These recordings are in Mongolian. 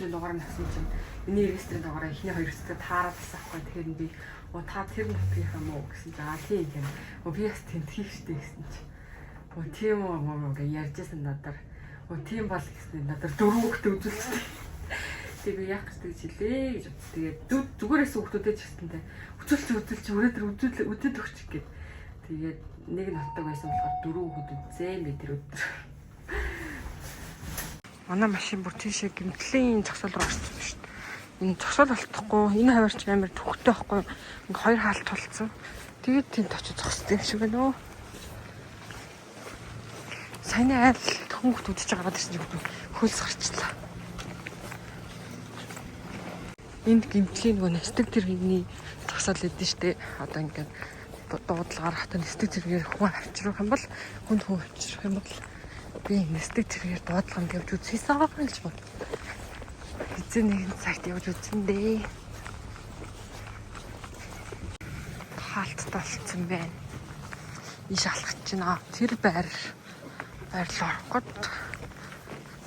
чинь дугаар нь авсан чинь миний ресторан дугаараа эхний 2 ресторан таараад тасахгүй. Тэгэхээр би та тэр нутгийнх юм уу гэсэн чинь тийм гэнэ. Би бас тэнтхийх штэ гэсэн чинь. Тийм үү гэж ярьжсэн надаар. Тийм бол гэсэн надаар 4 хүүхдээ үзүүлчихсэн. Тэгээ яах гэж хэлээ гэж бодсон. Тэгээд зүгээрээс хүүхдүүдээ ч гэсэнтэй үзүүлч өнөөдөр үзээд өгч гээд. Тэгээд нэг нутаг байсан болохоор 4 хүүхэд үзээ мэд тэр өдөр. Манай машин бүр тийшээ гэмтлийн зогсоол руу орсон шүү дээ. Энэ зогсоол болтохгүй, энэ хаваарч амар төвхтэй байхгүй. Ингээ хоёр хаалт толцсон. Тэгээд тэнд очиж зогссон юм шиг байна өө. Сайн айл хүмүүст үдчихэж гараад ирсэн чинь хөлс гарчлаа. Энд гэмтлийн нөгөө нэстэг тэргийн зогсоол өгдөн штэ. Одоо ингээд дуудлагаар хатан нэстэг зэрэгээр хүн авчрах юм бол хүн авчрах юм бол би нэстэг зэрэгээр дуудлага гэвч үзсэн гэж бод. Эзэн нэгэн цагт явж үзэн дээ. Хаалт толцсон байна. Иш алхаж байна. Тэр байрлал орох гээд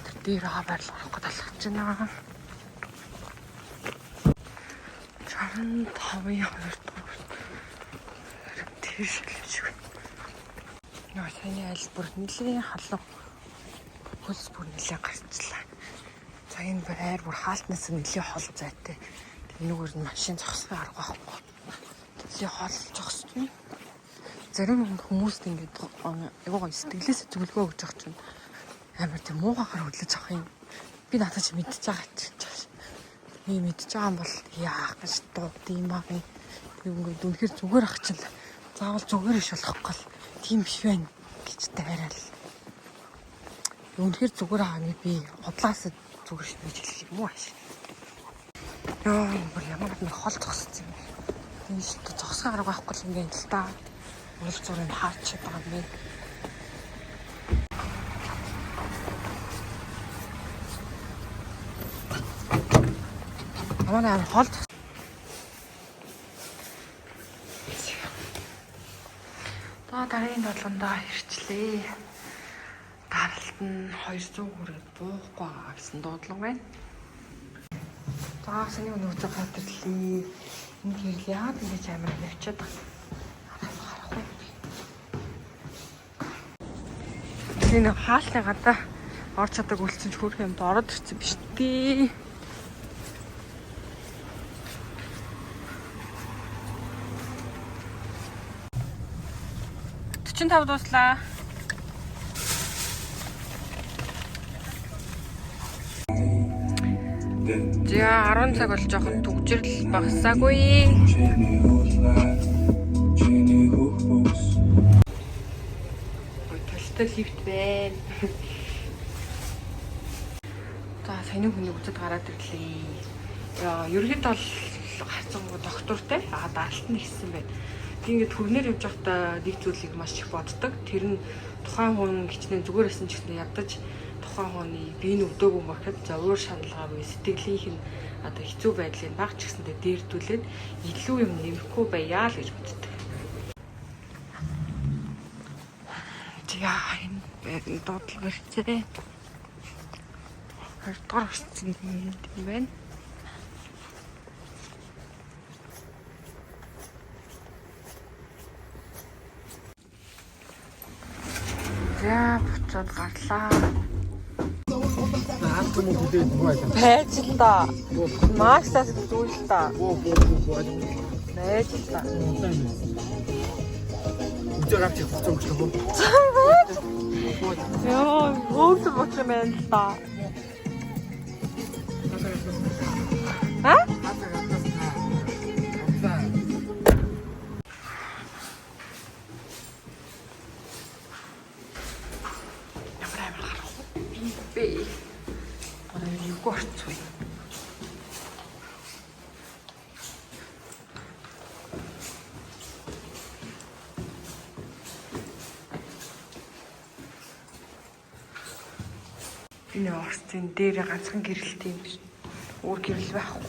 тэр дээр байрлал орох гээд алхаж байна. 65-ийн 2 дугаар тэр шилжиг. Яа саяны айлбар нэлийн халуун хөлс бүр нэлийн гарчлаа. За энэ байр бүр хаалтнаас нэлийн хол зайтай. Тэнгүүр нь машин зогсохын арга байхгүй. Нэлийн хол зогсчихно. Зарим хүмүүст ингээд айгуу сэтгэлээсээ зөвлөгөө өгч байгаа чинь амар тийм муугаар хөдлөж авах юм. Би надад ч мэдчихэж байгаа чинь. Би мэдчихэж байгаа юм бол яах гэж дуудсан аа. Тэг ингээд үнэхээр зүгээр ах чинь заавал зүгээр иш болох гол тийм биш байна гэж дайраал. Үнэхээр зүгээр аа би худлаас зүгээр ш гэж хэлэх юм уу ааш. Яа бүр ямар нэг хол зогссон юм. Энэ шүү дээ зогсох арга байхгүй юм байна л та. Уул зургийг хаач байгаа юм. Амаа хол дараагийн долгондоо ирчлээ. Даралт нь 200 хүрээд буухгүй байгаа гэсэн дуудлага байна. За саний өнөө үзэг хатрлээ. Энэ хэрэг яагаад ингэж амар явчихад байна. Харахгүй. Энэ хаалтны гадаа орж чаддаг үлдсэн ч хөрх юмд ороод ирсэн биш дээ. Тав дуслаа. За 10 цаг болж жоохон түгжирл багсаагүй. Талтай лифт байна. За саяны хүний үзэд гараад ирлээ. Яа, ерөнхийдөө бол хацангуу доктортай даалт нь ихсэн байна. Ингээд хөрнөр явж байхдаа нэг зүйлийг маш их боддог. Тэр нь тухайн хүн гिचнээ зүгээрсэн ч гэсэн ядаж тухайн хүний биеийн өвдөөгүй махад за өөр шаналгаагүй сэтгэлийнх нь одоо хэцүү байдлыг баг ч гэсэндээ дээрдүүлээд илүү юм нэмэхгүй байяа л гэж боддог. Яа энэ дуудлага ирцээ. 2 дугаар ирсэн юм байна. За буцаад гарлаа. Наат юм уу дээ байна. Байж л да. Максаас зүйл да. Байж л да. Үзэр авчих хуцаа өгч байгаа. Яа, өглөө боцоо мэн л да. А? Горцой. Энэ орцын дээр ганцхан гэрэлтэй юм биш. Өөр гэрэл байхгүй.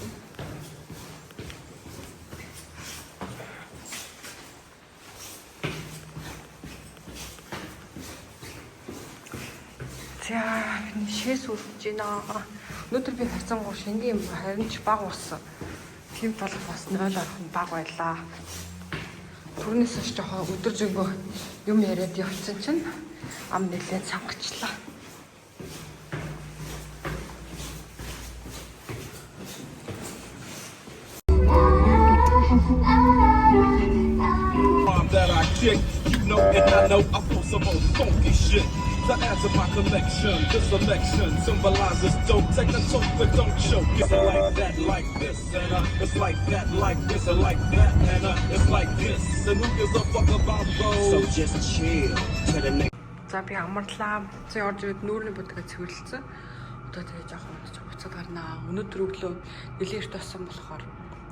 За, энэ шээс үрж байна. Өнөөдөр би харьцангуй шингийн харин ч баг болсон. Тийм бол бас 0 орхон баг байлаа. Түрнээс ч жоохон өдөржингөө юм яриад явцсан чинь ам нэлээд сангачлаа. That I kick, you know, and I know I pull some old funky shit. To add to my collection, this selection symbolizes don't take a toke, but don't choke. It's like that, like this, and it's like that, like this, and like that, and it's like this. And who gives a fuck about those? So just chill to the next. За би амарлаа. Цээ орж ирээд нүүрний будгаа цэвэрлсэн. Одоо тэгээ жоохон удаж буцаад гарнаа. Өнөөдөр өглөө нэлээд эрт болсон болохоор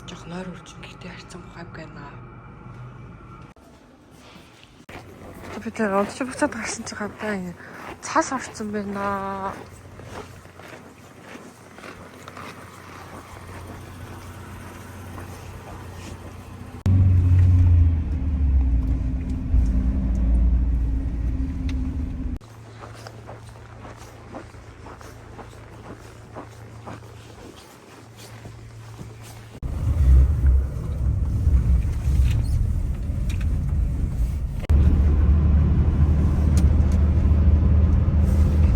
жоохон нойр үрж гэхдээ харьцан гайг байна. Би тэр удаж буцаад гарсан чинь гавтай цаас орцсон байна.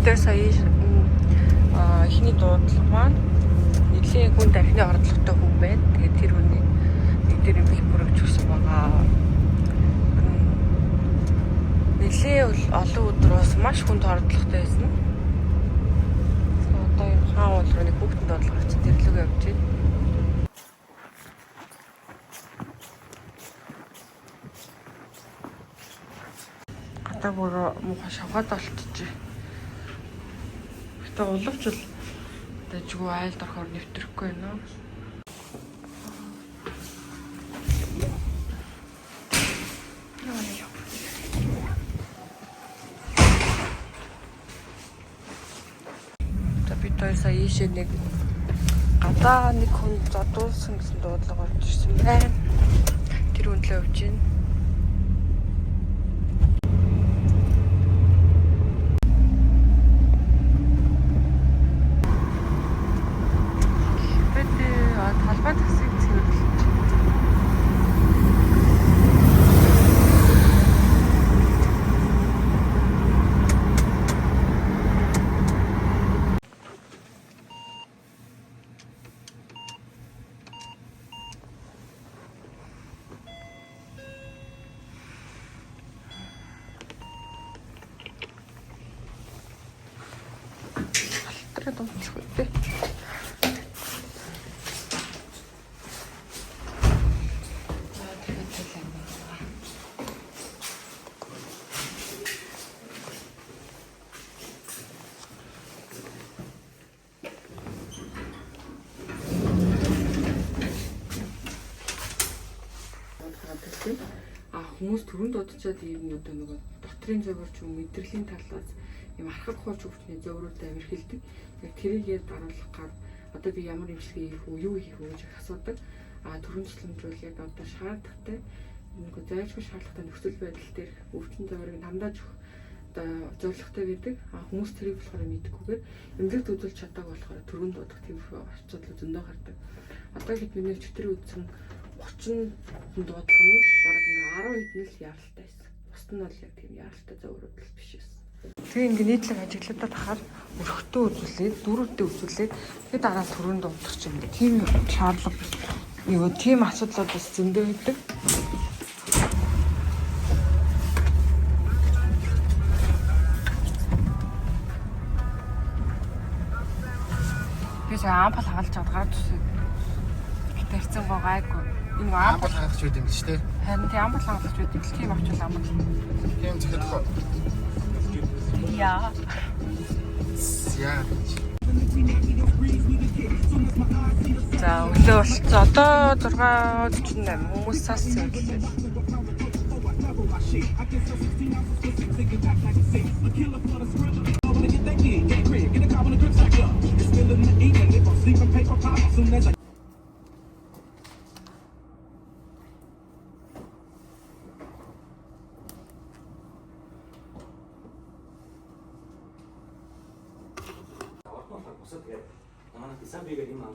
Тэр сая ихний дуудлага маань нэлийн хүн дахны ордлоготой хүн байна. Тэгээд тэр хүний нэг дээр юм хэмбэрэгч өгсөн байгаа. Нэлийн олон өдрөөс маш хүнд ордлоготой байсан. Одоо энэ хаан уул руу нэг хүүхдэнд орлогоч тэрлэг явж байна. Гадаа бүр муухай шавгаад олтчих. Тэ уловч л дэжгүй айлд орохоор нэвтрэхгүй байна. За би той сая ийшээ нэг гадаа нэг хүн задуулсан гэсэн дуудлага орж ирсэн байна. Тэр үнэлээ явж байна. Талбай тасыг цэвэрлэж. Тэр донцгүй дээ. Хүмүүс түрүүнд дуудчихад ийм одоо нөгөө дотрийн зөвөрч юм мэдрэлийн талаас юм архаг хууч өвчний зөврөөтэй амир хэлдэг. Яг тэрийгээ даруулах гар одоо би ямар имчилгээ хийх үү, юу хийх үү гэж асуудаг. Төрөнчлөмжүүл яг одоо шаардлагатай нөгөө зайлшгүй шаардлагатай нөхцөл байдал дээр өвчин зөврийг хамдааж өгөх одоо зорилготой байдаг. Хүмүүс тэрийг болохоор мэдгүйгээр эмнэлэгт үзүүлж чадаагүй болохоор түрүүнд дуудах тиймэрхүү асуудал зөндөө гардаг. Одоо хэд миний чөтгөр үзсэн 30 дуудлагын бараг ингээ 10 хэдэн л яралтай байсан. Бусд нь бол яг тийм яралтай зөвөрүүд л биш байсан. Тэгээ ингээ нийтлэг ажиглагдаад тахаар өрхтөө үзүүлээд, дөрөвдөө үзүүлээд тэгээ дараа түрүүнд дуудах чинь ингээ тийм шаардлага юу тийм асуудлууд бас зөндөө байдаг. Тэгээ ампал хагалж аваад гарч ирсэн. Гэтэ хэцэн гоо гайгүй. Энэ ампал хаагч байд юм л ч тийм. Харин тийм ампал хагалж байдаг л тийм очвол ампал. Тийм зөвхөн. Яа. Яа. За өглөө болчихсон. Одоо 6:48 хүмүүс цаас цэвэрлээ. Mana chissà perché rimane